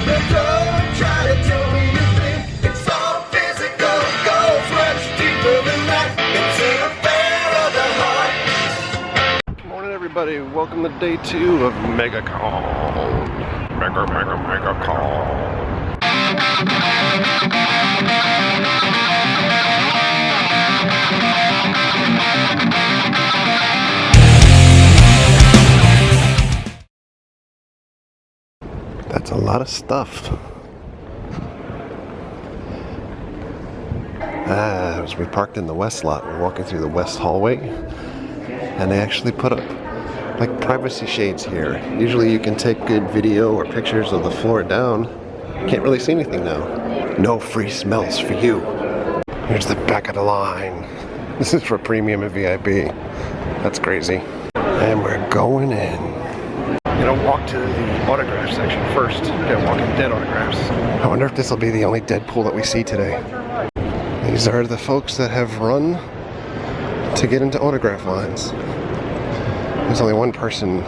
Don't try to tell me you think it's all physical. Goes much deeper than that. It's an affair of the heart. Good morning, everybody. Welcome to day 2 of MegaCon. MegaCon. That's a lot of stuff. As we parked in the west lot, we're walking through the west hallway, and they actually put up like privacy shades here. Usually you can take good video or pictures of the floor down. Can't really see anything now. No free smells for you. Here's the back of the line. This is for premium and VIP. That's crazy. And we're going in. You know, walk to the autograph section first. Get Walking Dead autographs. I wonder if this will be the only Deadpool that we see today. These are the folks that have run to get into autograph lines. There's only one person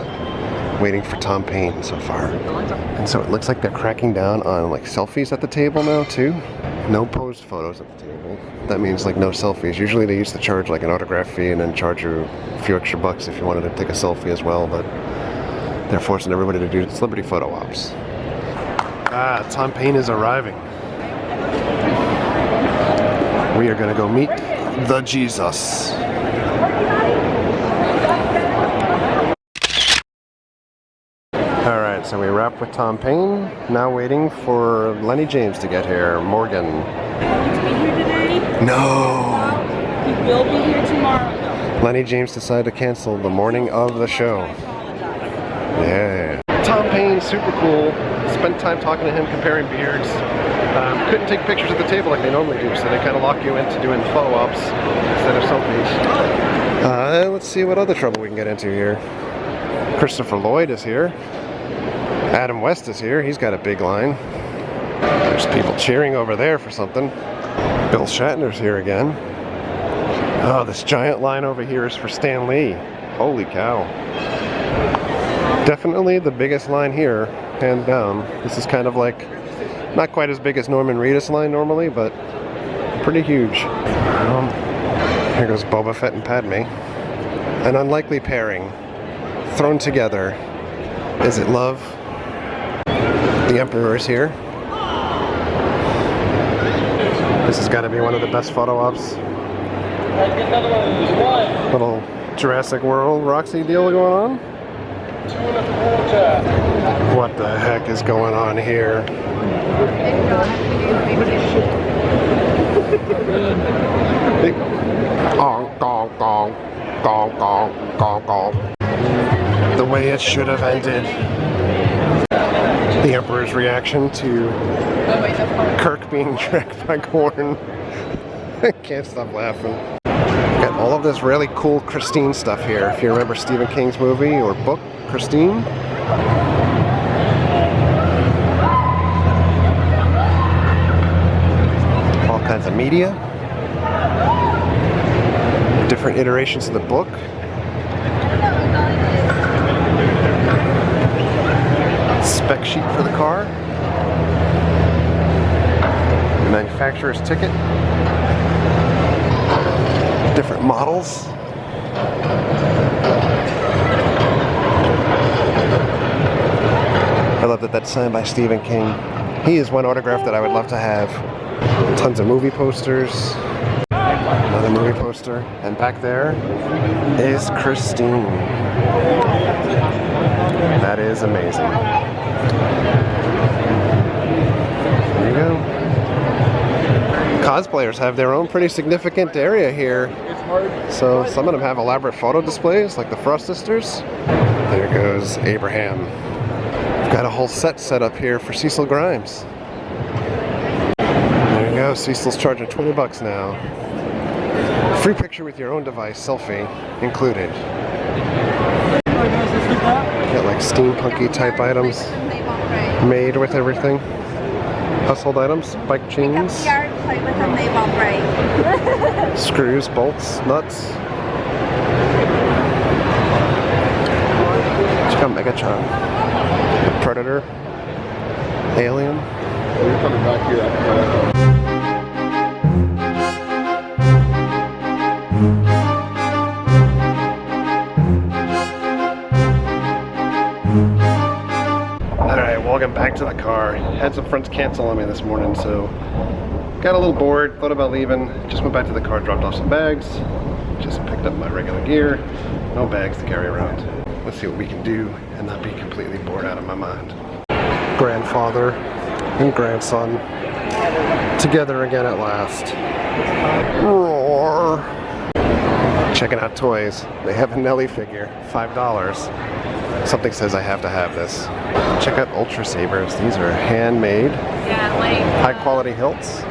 waiting for Tom Payne so far. And so it looks like they're cracking down on like selfies at the table now too. No posed photos at the table. That means like no selfies. Usually they used to charge like an autograph fee and then charge you a few extra bucks if you wanted to take a selfie as well, but they're forcing everybody to do celebrity photo ops. Tom Payne is arriving. We are gonna go meet the Jesus. Alright, so we wrapped with Tom Payne. Now waiting for Lenny James to get here. Morgan. Will he be here today? No! He will be here tomorrow, though. Lenny James decided to cancel the morning of the show. Yeah. Tom Payne, super cool. Spent time talking to him, comparing beards. Couldn't take pictures at the table like they normally do, so they kind of lock you into doing photo ops instead of selfies. Let's see what other trouble we can get into here. Chrisopher Lloyd is here. Adam West is here. He's got a big line. There's people cheering over there for something. Bill Shatner's here again. Oh, this giant line over here is for Stan Lee. Holy cow. Definitely the biggest line here, hands down. This is kind of like, not quite as big as Norman Reedus' line normally, but pretty huge. Here goes Boba Fett and Padme. An unlikely pairing, thrown together. Is it love? The Emperor is here. This has got to be one of the best photo ops. Little Jurassic World Roxy deal going on. What the heck is going on here? The way it should have ended. The Emperor's reaction to Kirk being dragged by Gorn. I can't stop laughing. Got all of this really cool Christine stuff here. If you remember Stephen King's movie or book, Christine. All kinds of media. Different iterations of the book. Spec sheet for the car. The manufacturer's ticket. Different models. I love that that's signed by Stephen King. He is one autograph that I would love to have. Tons of movie posters. Another movie poster. And back there is Christine. That is amazing. There you go. Cosplayers have their own pretty significant area here. So some of them have elaborate photo displays, like the Frost Sisters. There goes Abraham. We've got a whole set up here for Cecil Grimes. There you go, Cecil's charging 20 bucks now. Free picture with your own device, selfie included. Got like steampunky type items made with everything. Household items, bike chains, screws, bolts, nuts. Check out Megatron, the Predator, Alien? You're coming back here after that. Alright, welcome back to the car. Had some friends cancel on me this morning, so got a little bored, thought about leaving. Just went back to the car, dropped off some bags. Just picked up my regular gear. No bags to carry around. Let's see what we can do and not be completely bored out of my mind. Grandfather and grandson together again at last. Roar! Checking out toys. They have a Nelly figure, $5. Something says I have to have this. Check out Ultra Sabers. These are handmade, high quality hilts.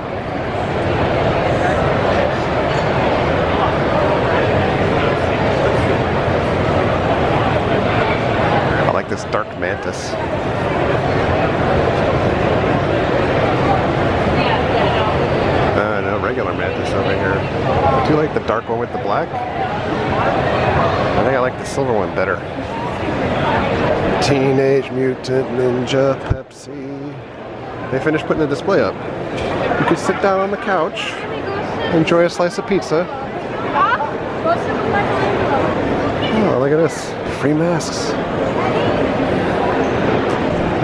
I like this dark mantis. No regular mantis over here. I do like the dark one with the black. I think I like the silver one better. Teenage Mutant Ninja Pepsi. They finished putting the display up. You can sit down on the couch, enjoy a slice of pizza. Oh, look at this. Free masks.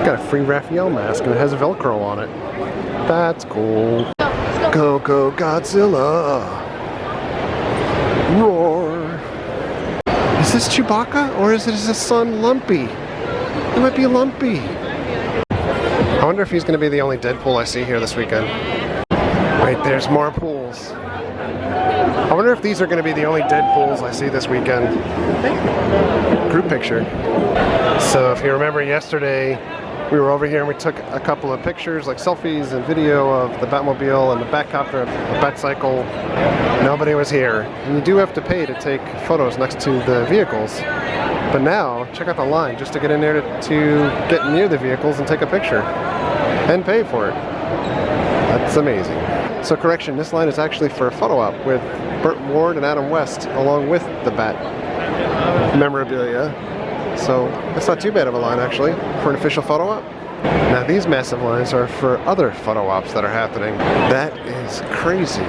Got a free Raphael mask and it has Velcro on it. That's cool. Go, go, Godzilla. Roar. Is this Chewbacca or is it his son Lumpy? It might be Lumpy. I wonder if he's going to be the only Deadpool I see here this weekend. Wait, there's more pools. I wonder if these are going to be the only Deadpools I see this weekend. Group picture. So if you remember yesterday, we were over here and we took a couple of pictures, like selfies and video of the Batmobile and the Batcopter, the Batcycle. Nobody was here. And you do have to pay to take photos next to the vehicles. But now, check out the line just to get in there to get near the vehicles and take a picture. And pay for it. That's amazing. So correction, this line is actually for a photo op with Burt Ward and Adam West along with the Bat memorabilia. So it's not too bad of a line actually for an official photo op. Now these massive lines are for other photo ops that are happening. That is crazy.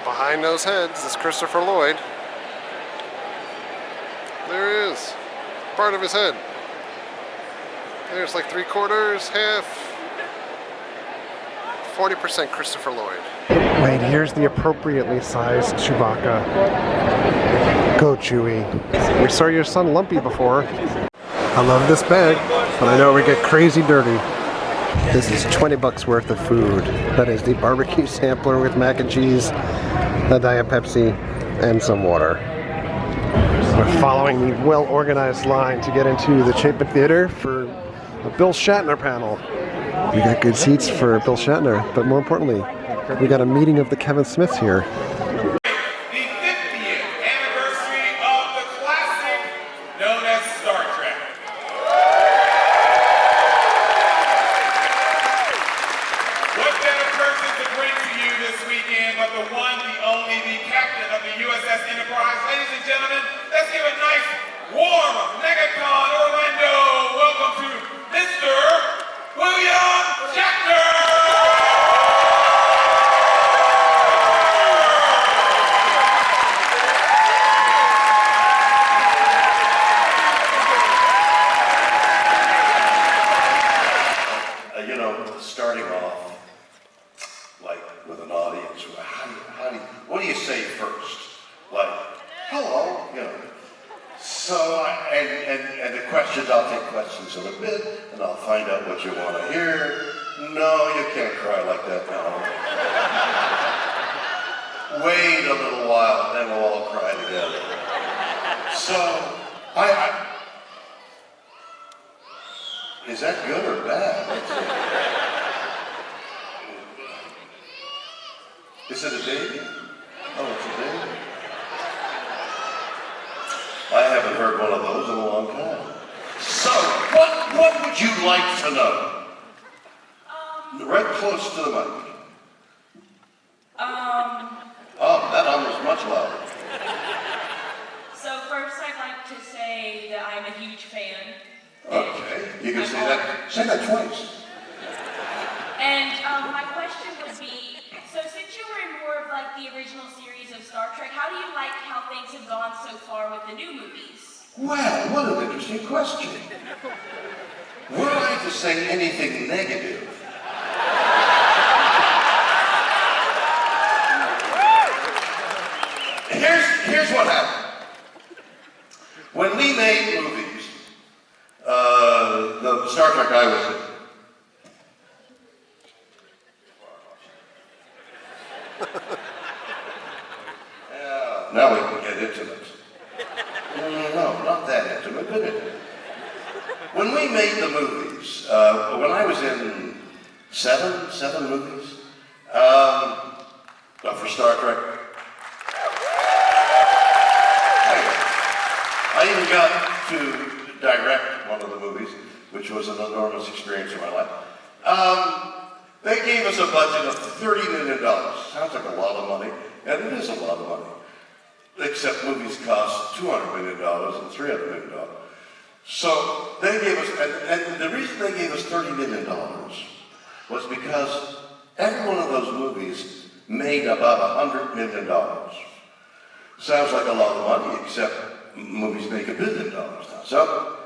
Behind those heads is Chrisopher Lloyd. There he is. Part of his head. There's like 3/4, half. 40% Chrisopher Lloyd. Wait, here's the appropriately sized Chewbacca. Go, Chewie. We saw your son Lumpy before. I love this bag, but I know we get crazy dirty. This is 20 bucks worth of food. That is the barbecue sampler with mac and cheese, a Diet Pepsi, and some water. We're following the well-organized line to get into the Chapin Theater for a Bill Shatner panel. We got good seats for Bill Shatner, but more importantly, we got a meeting of the Kevin Smiths here. The 50th anniversary of the classic known as Star Trek. What better person to bring to you this weekend but the one, the only, the captain of the USS Enterprise. Ladies and gentlemen, let's give a nice, warm MegaCon Orlando welcome to Mr. William Shatner! Starting off, like with an audience, what do you say first? Like, hello, So, and the questions, I'll take questions in a bit, and I'll find out what you want to hear. No, you can't cry like that now. Wait a little while, then we'll all cry together. So, is that good or bad? Is it a baby? Oh, it's a baby. I haven't heard one of those in a long time. So, what would you like to know? Right close to the mic. Oh, that almost much louder. So first I'd like to say that I'm a huge fan. Okay, you can say that. Say that twice. the new movies? Well, what an interesting question. Were I to say anything negative, here's what happened. When we made movies, the Star Trek I was in, now we can get intimate. No, not that intimate, but intimate. When we made the movies, when I was in seven movies for Star Trek, I even got to direct one of the movies, which was an enormous experience in my life. They gave us a budget of $30 million. Sounds like a lot of money, and it is a lot of money. Except movies cost $200 million and $300 million. So they gave us, and the reason they gave us $30 million was because every one of those movies made about $100 million. Sounds like a lot of money, except movies make $1 billion now. So,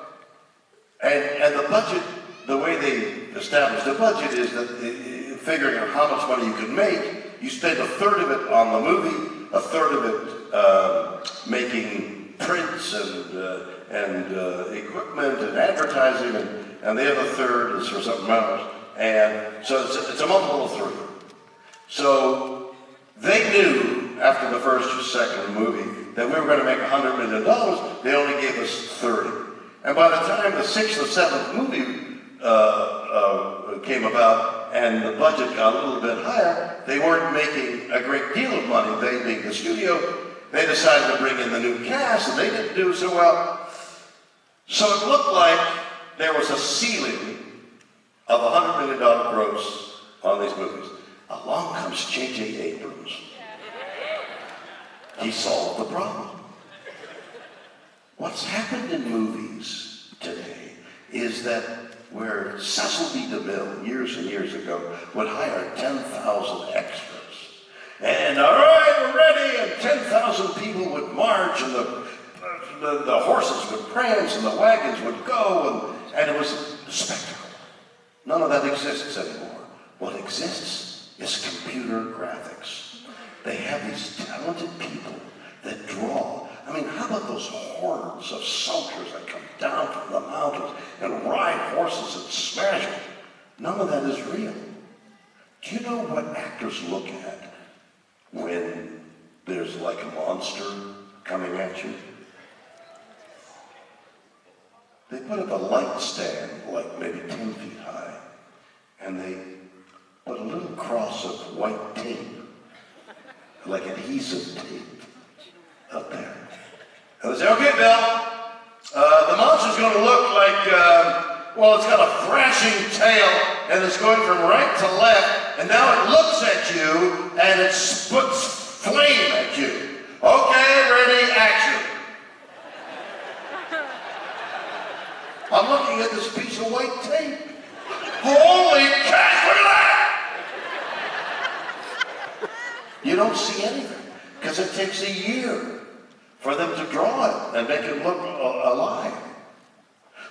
and the budget, the way they established the budget is that figuring out how much money you can make, you spend a third of it on the movie, a third of it making prints and equipment and advertising, and the other third is for something else. And so it's a multiple of 3. So they knew after the first or second movie that we were going to make $100 million. They only gave us 30. And by the time the 6th or 7th movie came about and the budget got a little bit higher, they weren't making a great deal of money. They being the studio, they decided to bring in the new cast, and they didn't do so well. So it looked like there was a ceiling of $100 million gross on these movies. Along comes J.J. Abrams. He solved the problem. What's happened in movies today is that where Cecil B. DeMille, years and years ago, would hire 10,000 extras. And all right, we're ready, and 10,000 people would march, and the horses would prance, and the wagons would go, and it was a spectacle. None of that exists anymore. What exists is computer graphics. They have these talented people that draw. I mean, how about those hordes of soldiers that come down from the mountains and ride horses and smash them? None of that is real. Do you know what actors look at when there's like a monster coming at you? They put up a light stand, like maybe 10 feet high, and they put a little cross of white tape, like adhesive tape, up there. And they say, okay, Bill, the monster's going to look like, well, it's got a thrashing tail, and it's going from right to left, and now it looks at you, and it spits flame at you. Okay, ready, action. I'm looking at this piece of white tape. Holy cash, look at that! You don't see anything, because it takes a year for them to draw it and make it look alive.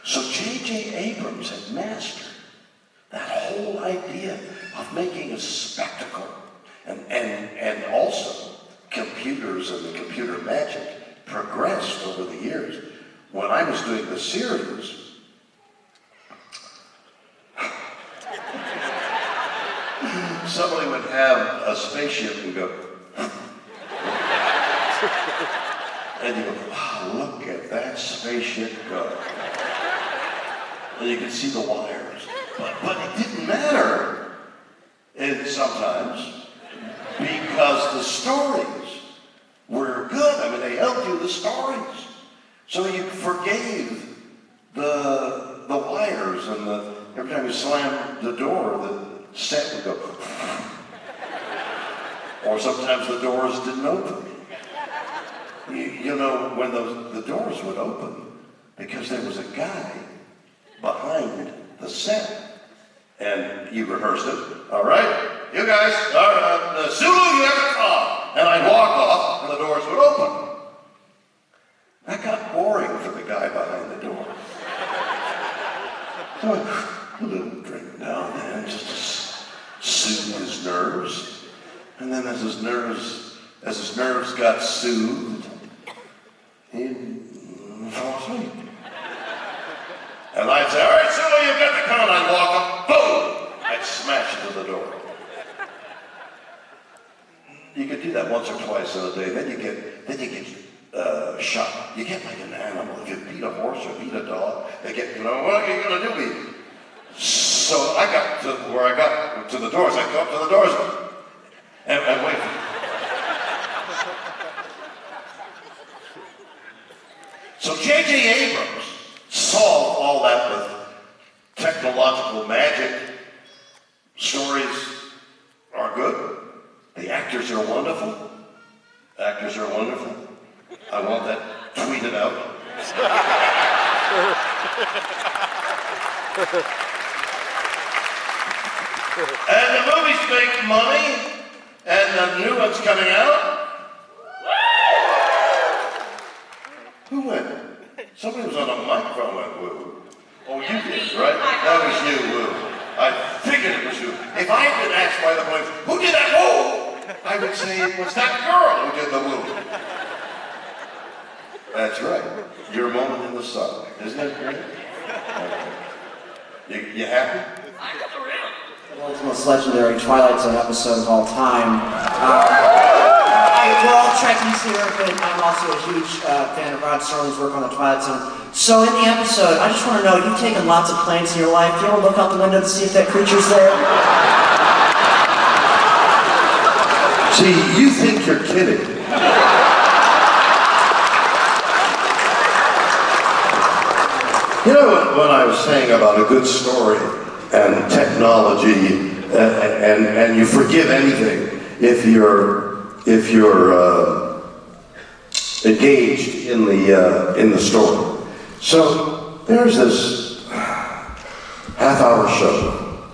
So J.J. Abrams had mastered that whole idea of making a spectacle. And also, computers and the computer magic progressed over the years. When I was doing the series, somebody would have a spaceship and go, and you go, wow, look at that spaceship go. And you can see the wires. But it didn't matter, and sometimes, because the stories were good. I mean, they helped you, the stories. So you forgave the wires, and every time you slammed the door, the set would go. Or sometimes the doors didn't open. You know, when the doors would open, because there was a guy behind the set, and you rehearsed it. All right, you guys, Sulu, you have to come. And I'd walk off, and the doors would open. That got boring for the guy behind the door. So a little drink now and then, just to soothe his nerves. And then as his nerves got soothed, he fell asleep. And I'd say, all right, Silly, you've got the con. I'd walk up, boom! I'd smash into the door. You could do that once or twice in a day, then you get shot. You get like an animal. If you beat a horse or beat a dog, they get, what are you going to do? So I got to where I got to the doors. I'd go up to the doors and wait. So J.J. Abrams solved all that with technological magic. Stories are good. The actors are wonderful. Actors are wonderful. I want that tweeted out. And the movies make money, and the new one's coming out. Who went? Somebody was on a microphone went woo. Oh, you did, right? That was you, woo. I figured it was you. If I had been asked by the police, who did that woo? I would say it was that girl who did the woo. That's right. Your moment in the sun. Isn't that great? You happy? The world's most legendary Twilight Zone episode of all time. We're all Trekkies here, but I'm also a huge fan of Rod Serling's work on the Twilight Zone. So in the episode, I just want to know, you've taken lots of planes in your life. Do you ever look out the window to see if that creature's there? See, you think you're kidding. You know what I was saying about a good story and technology, and you forgive anything if you're engaged in the story. So there's this half-hour show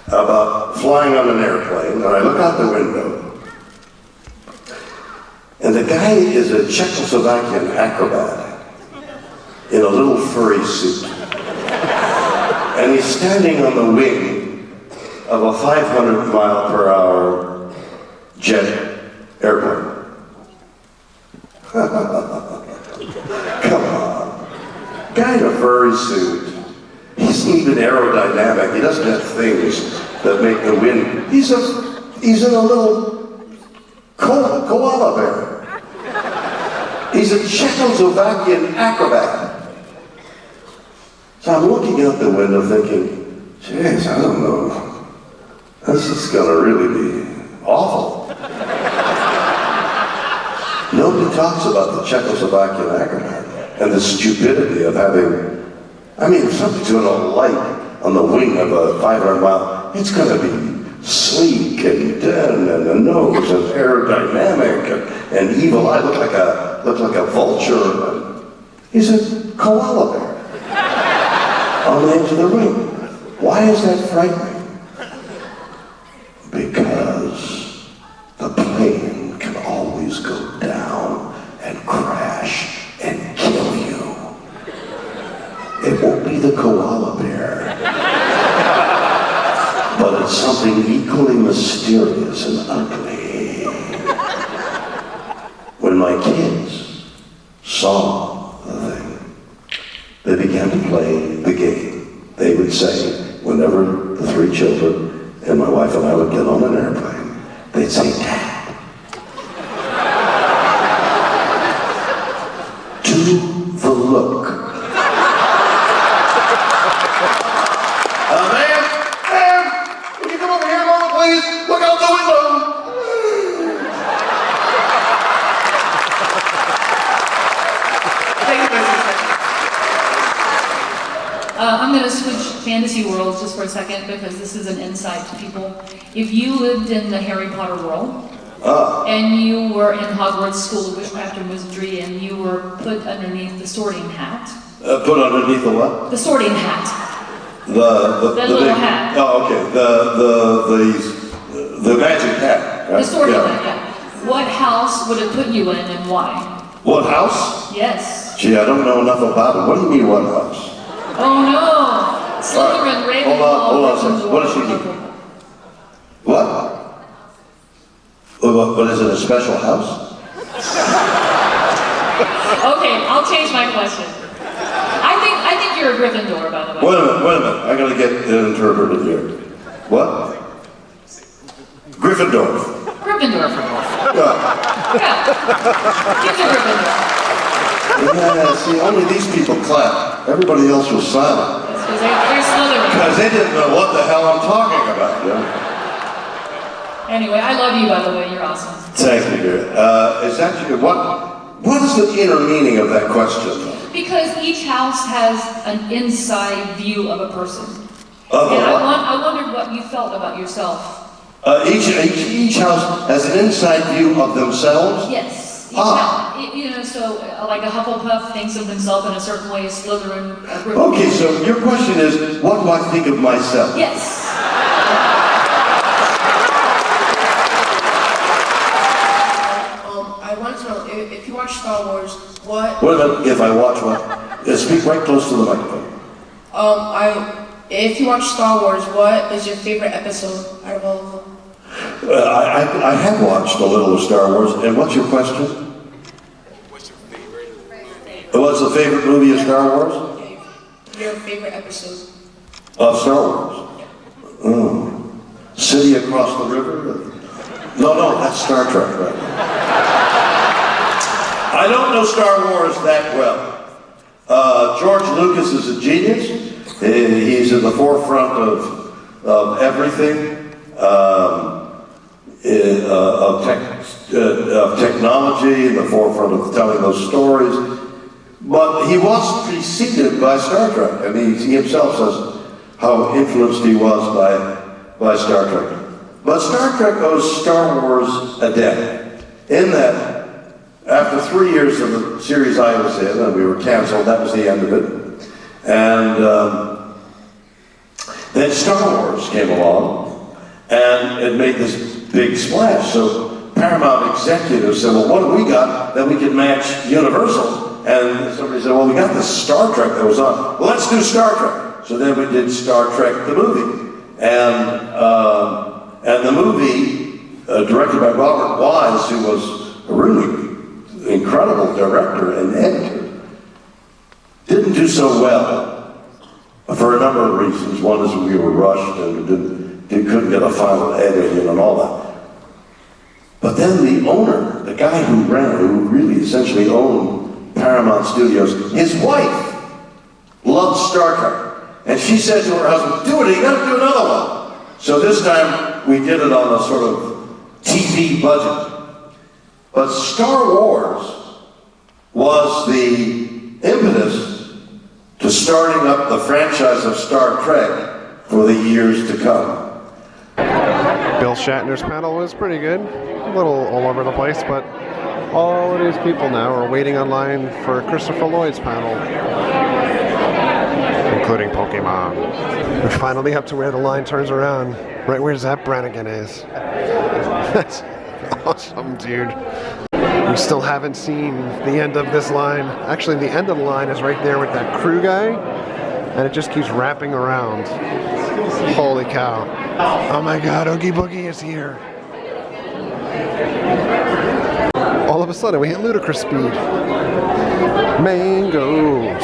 about flying on an airplane, and I look out the window, and the guy is a Czechoslovakian acrobat in a little furry suit. And he's standing on the wing of a 500-mile-per-hour jet airplane. Come on. Guy in a furry suit. He's even aerodynamic. He doesn't have things that make the wind. He's in a little koala bear. He's a Czechoslovakian acrobat. So I'm looking out the window thinking, geez, I don't know. This is gonna really be awful. Nobody talks about the Czechoslovakian acrobat and the stupidity of having, if somebody's gonna light on the wing of a 500-mile, it's gonna be sleek and thin and a nose and aerodynamic and evil eye. Look like a vulture. He's a koala bear on the edge of the ring. Why is that frightening? Because the plane can always go down and crash and kill you. It won't be the koala bear, but it's something equally mysterious and ugly. When my kids saw the thing, they began to play the game. They would say, whenever the three children and my wife and I would get on an airplane, they'd say, Dad, do the look. Ma'am, can you come over here a moment, please? Look out the window. I'm going to switch fantasy worlds just for a second because this is an insight to people. If you lived in the Harry Potter world and you were in Hogwarts School of Witchcraft and Wizardry and you were put underneath the sorting hat. Put underneath the what? The sorting hat. The little big, hat. Oh, okay. The magic hat. Right? The sorting hat. What house would it put you in and why? What house? Yes. Gee, I don't know enough about it. What do you mean, what house? Oh no! Slytherin, Right. Ravenclaw, Hold on a second. What does she mean? What? What is it, a special house? Okay, I'll change my question. I think you're a Gryffindor, by the way. Wait a minute. I gotta get it interpreted here. What? Gryffindor. Gryffindor. Yeah. Yeah. He's a Gryffindor. Yeah, see, only these people clap. Everybody else was silent. That's because they're Slytherin. Because they didn't know what the hell I'm talking about, yeah? Anyway, I love you, by the way. You're awesome. Thank you, dear. Is that your, what is the inner meaning of that question? Because each house has an inside view of a person. Of And what? I wondered what you felt about yourself. Each house has an inside view of themselves? Yes. Each Ah. house, you know, so like a Hufflepuff thinks of himself in a certain way, a Slytherin, a Gryffindor. Okay, so your question is, what do I think of myself? Yes. I wanted to know, if you watch Star Wars, what... Wait a minute, if I watch what? Speak right close to the microphone. If you watch Star Wars, what is your favorite episode out of all of them? I have watched a little of Star Wars, and what's your question? What's your favorite? What's the favorite movie of Star Wars? Your favorite episode? Of Star Wars? City Across the River? No, that's Star Trek, right? I don't know Star Wars that well. George Lucas is a genius. He's in the forefront of everything, of technology, in the forefront of telling those stories. But he was preceded by Star Trek, and he himself says how influenced he was by Star Trek. But Star Trek owes Star Wars a debt, in that after 3 years of the series I was in, and we were canceled, that was the end of it. And then Star Wars came along, and it made this big splash. So Paramount executives said, well, what have we got that we can match Universal? And somebody said, well, we got this Star Trek that was on. Well, let's do Star Trek. So then we did Star Trek, the movie. And the movie, directed by Robert Wise, who was a really incredible director and editor, didn't do so well for a number of reasons. One is we were rushed and couldn't get a final edit in and all that. But then the owner, the guy who really essentially owned Paramount Studios, his wife loved Star Trek. And she said to her husband, do it, you gotta do another one. So this time we did it on a sort of TV budget. But Star Wars was the impetus to starting up the franchise of Star Trek for the years to come. Bill Shatner's panel was pretty good. A little all over the place, but all of these people now are waiting online for Chrisopher Lloyd's panel, including Pokemon. We're finally up to where the line turns around, right where Zap Brannigan is. That's awesome, dude. We still haven't seen the end of this line. Actually, the end of the line is right there with that crew guy, and it just keeps wrapping around. Holy cow. Oh my god, Oogie Boogie is here. All of a sudden, we hit ludicrous speed. Mangoes.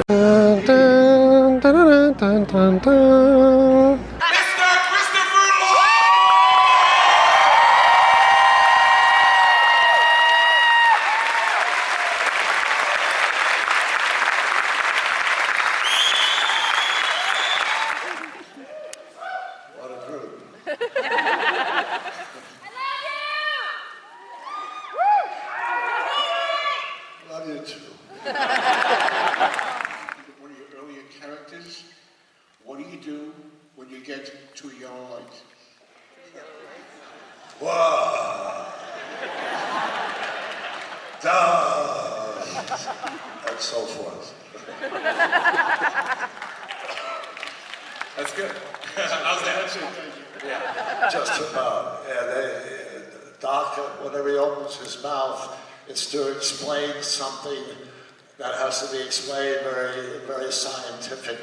Dun, dun, dun, dun, dun, dun, dun. Mr. Chrisopher Lloyd! What a group. Love you too. One of your earlier characters, what do you do when you get to a yellow light? Wow. Duh. That's so fun. That's good. How's that? Just about. Doc, whenever he opens his mouth, it's to explain something that has to be explained very scientific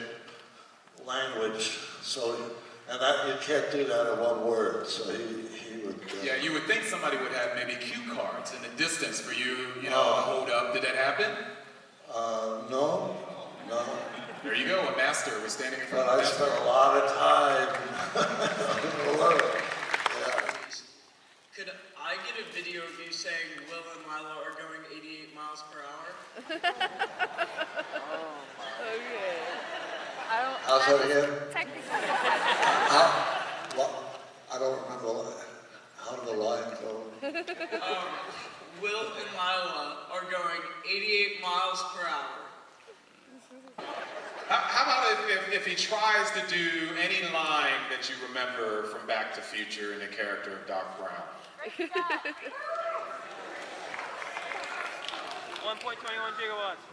language. So, and that you can't do that in one word. So he would. Yeah, you would think somebody would have maybe cue cards in the distance for you, to hold up. Did that happen? No. There you go, a master was standing in front But of I the master. spent a lot of time learning. Yeah. Could I get a video of you saying Will and Lila are going 88 miles per hour? Okay. How's that again? Technically. I don't remember. How did the line go? Will and Lila are going 88 miles per hour. How about if he tries to do any line that you remember from Back to Future in the character of Doc Brown? 1.21 gigawatts.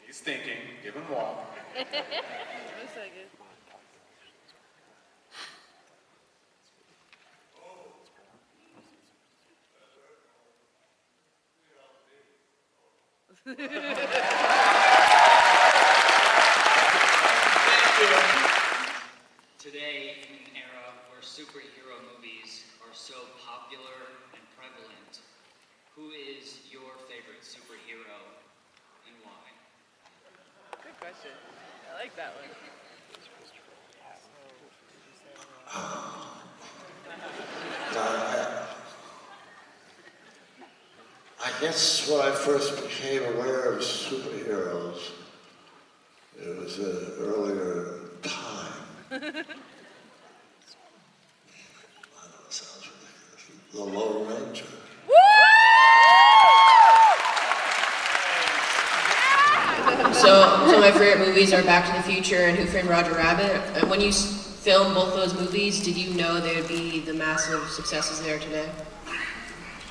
He's thinking, give him one. 1 second. Today, in an era where superhero movies are so popular and prevalent, who is your favorite superhero and why? Good question. I like that one. I guess when I first became aware of superheroes, it was an earlier time. I know it sounds ridiculous. The Lone Ranger. So my favorite movies are Back to the Future and Who Framed Roger Rabbit. And when you filmed both those movies, did you know they would be the massive successes they are today?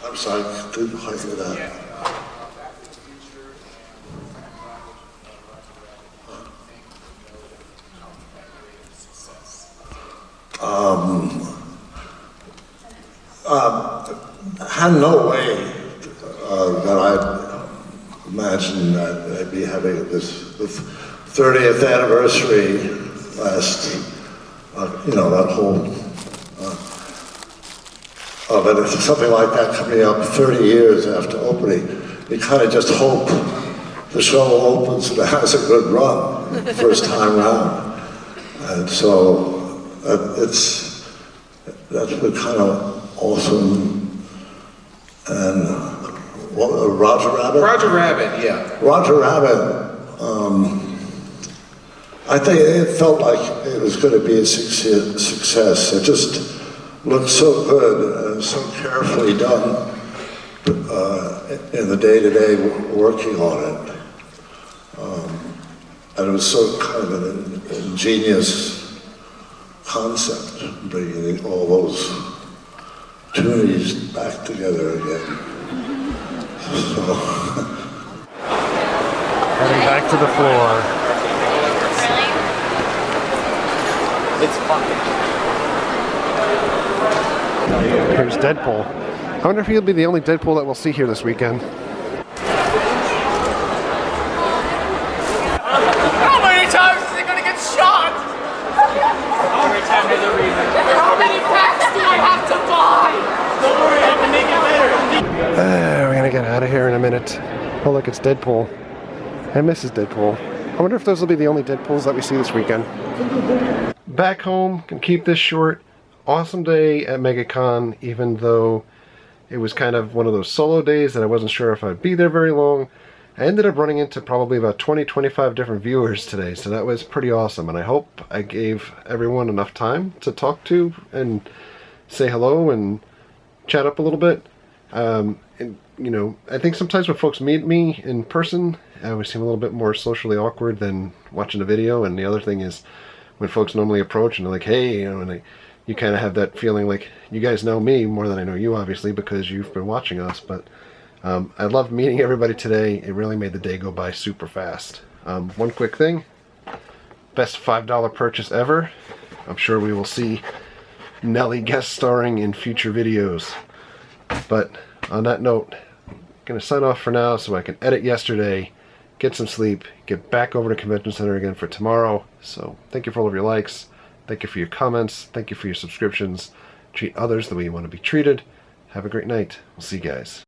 I'm sorry, I couldn't quite hear that. I had no way that I imagined that I'd be having this the 30th anniversary last, that whole of it. If something like that coming up 30 years after opening, you kind of just hope the show opens and it has a good run first time round. And so that's been kind of awesome. And Roger Rabbit? Roger Rabbit, yeah. Roger Rabbit, I think it felt like it was going to be a success. It just looked so good and so carefully done in the day-to-day working on it. And it was so kind of an ingenious concept, bringing all those toonies back together again. So. Heading back to the floor. It's fun. Here's Deadpool. I wonder if he'll be the only Deadpool that we'll see here this weekend. How many times is he gonna get shot? Every time there's a reason. How many packs do I have to buy? Don't worry, I can make it better. We're gonna get out of here in a minute. Oh look, it's Deadpool. And Mrs. Deadpool. I wonder if those will be the only Deadpools that we see this weekend. Back home, can keep this short. Awesome day at MegaCon, even though it was kind of one of those solo days that I wasn't sure if I'd be there very long. I ended up running into probably about 20-25 different viewers today, so that was pretty awesome, and I hope I gave everyone enough time to talk to and say hello and chat up a little bit. And I think sometimes when folks meet me in person, I always seem a little bit more socially awkward than watching a video, and the other thing is when folks normally approach and they're like, hey, and you kind of have that feeling like you guys know me more than I know you, obviously, because you've been watching us. But I loved meeting everybody today. It really made the day go by super fast. One quick thing, best $5 purchase ever. I'm sure we will see Nelly guest starring in future videos. But on that note, going to sign off for now so I can edit yesterday, get some sleep, get back over to Convention Center again for tomorrow. So thank you for all of your likes. Thank you for your comments. Thank you for your subscriptions. Treat others the way you want to be treated. Have a great night. We'll see you guys.